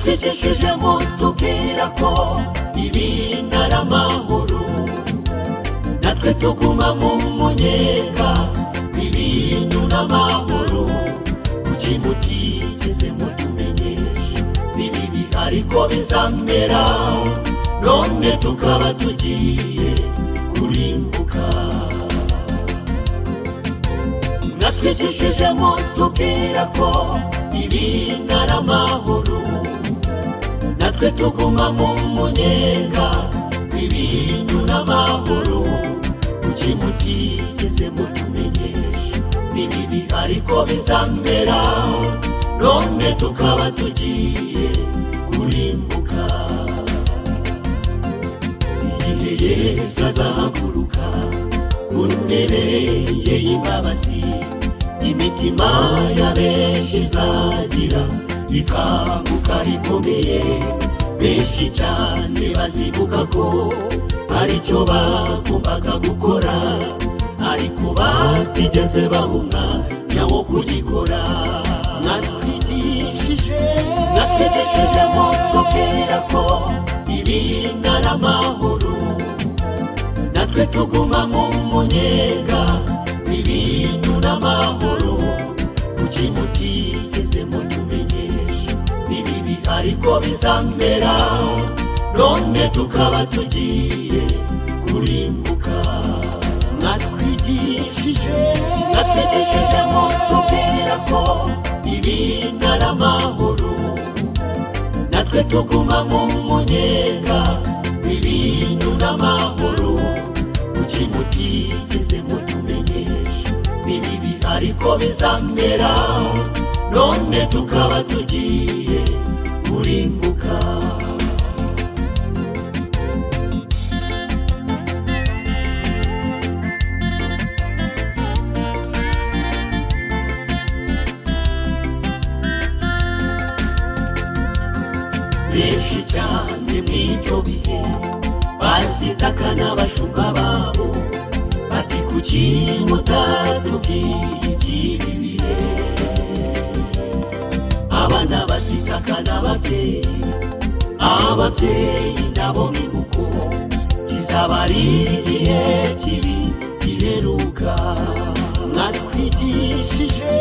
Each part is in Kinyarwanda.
mwatwigishije mutubwira ko ibintu ari amahoro, natwe tuguma mu munyenga ibintu n'amahoro. Kuki mutigeze mutumenyesha ibibi ariko bizamera, none tukaba tugiye kurimbuka? Mwatwigishije mutubwira ko ibintu ari amahoro, natwe tuguma mu munyenga ibintu n'amahoro. Kuki mutigeze mutumenyesha ibibi ariko bizamera, none tukaba tugiye kurimbuka? Igihe Yesu azahaguruka ku ntebe ye y'imbabazi, imitima ya benshi izagira ikanguka rikomeye. Benshi cyane bazibuka ko aricyo bagombaga gukora, ariko batigeze baha umwanya wo kugikora. Mwatwigishije mutubwira ko ibintu ari amahoro, natwe tuguma mu munyenga ibintu n'amahoro. Kuki mutigeze mutumenyesha ibibi ariko bizamera, none tukaba tugiye kurimbuka? Mwatwigishije mutubwira ko ibintu ari amahoro, natwe tuguma mu munyenga ibintu n'amahoro. Kuki mutigeze mutumenyesha ibibi ariko bizamera, none tukaba tugiye kurimbuka? Benshi cyane mw'icyo gihe bazitaka n'abashumba babo, bati kuki mutatubwiye iby'ibi bihe? Abana bazitaka n'ababyeyi, ababyeyi nabo bibuko kizaba ari igihe kibi giheruka. Mwatwigishije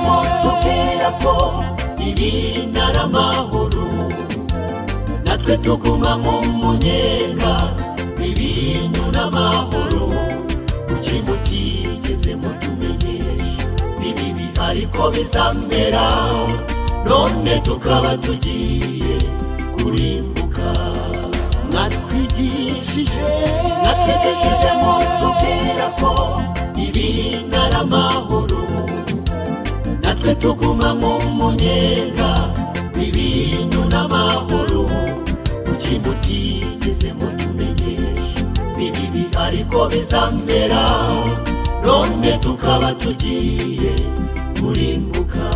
mutubwira ko ibintu ari amahoro, natwe tuguma mu munyenga ibintu n'amahoro. Kuki mutigeze mutumenyesha ibibi ariko bizamera, none tukaba tugiye kurimbuka? Mwatwigishije mutubwira ko ibintu ari amahoro, natwe tuguma mu munyenga ibintu n'amahoro. Kuki mutigeze mutumenyesha ibibi ariko bizamera, none tukaba tugiye kurimbuka?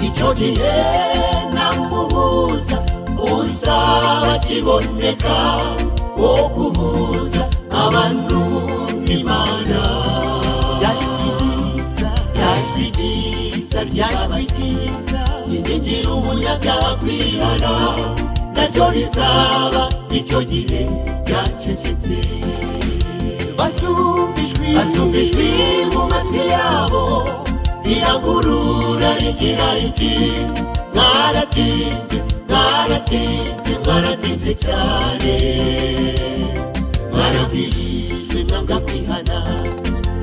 Icyo gihe namuhuza uzaba kiboneka wo guhuza abantu n'Imana. Yajwi ryiza ingingira umunyabyaha kwihana, naryo rizaba icyo gihe ryacecetse. Basumva ijwi mu matwi yabo, rirangurura rigira riti mwaratinze cyane, mwarabwirijwe mwanga kwihana,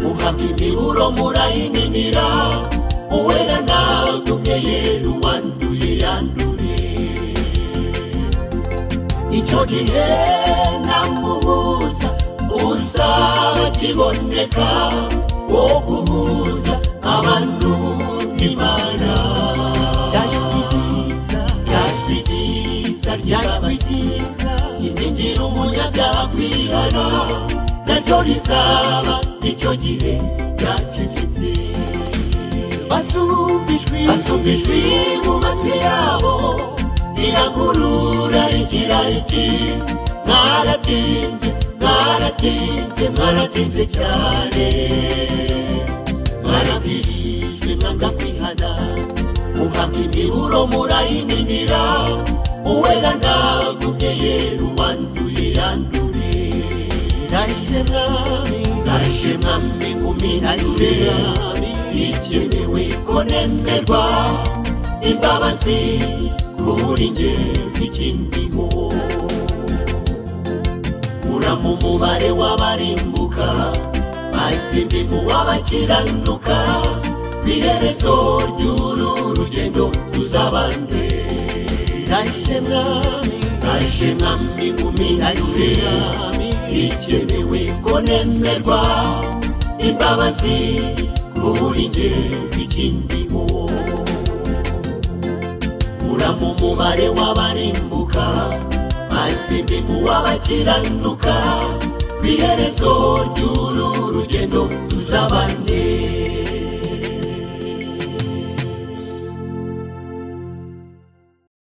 muhabwa imiburo murayininira. Uwera nagumye yera, uwanduye yandure. Icyo gihe namuhuza uzaba kiboneka wo guhuza abantu n'Imana. Yajwi ryiza kwihana naryo rizaba icyo gihe ryacecetse. Basumva ijwi mu matwi yabo rirangurura rigira riti mwaratinze cyane, mwarabwirijwe mwanga kwihana, muhabwa imiburo murayininira, uwera nagumye yera uwanduye yandure. Ndaje mwami nguminagure, ikenewe ko nemerwa, imbabazi kuri njye zikindiho. Mu mubare w'abarimbuka, masimbi mu w'abakiranuka, kw'iherezo ry'uru rugendo tuzabane. Ndaje mwami nguminagure, ikenewe ko nemerwa, imbabazi kuri njye zikindiho. Mu mubare w'abarimbuka, masimbi mu w'abakiranuka, kw'iherezo ry'uru rugendo tuzabane.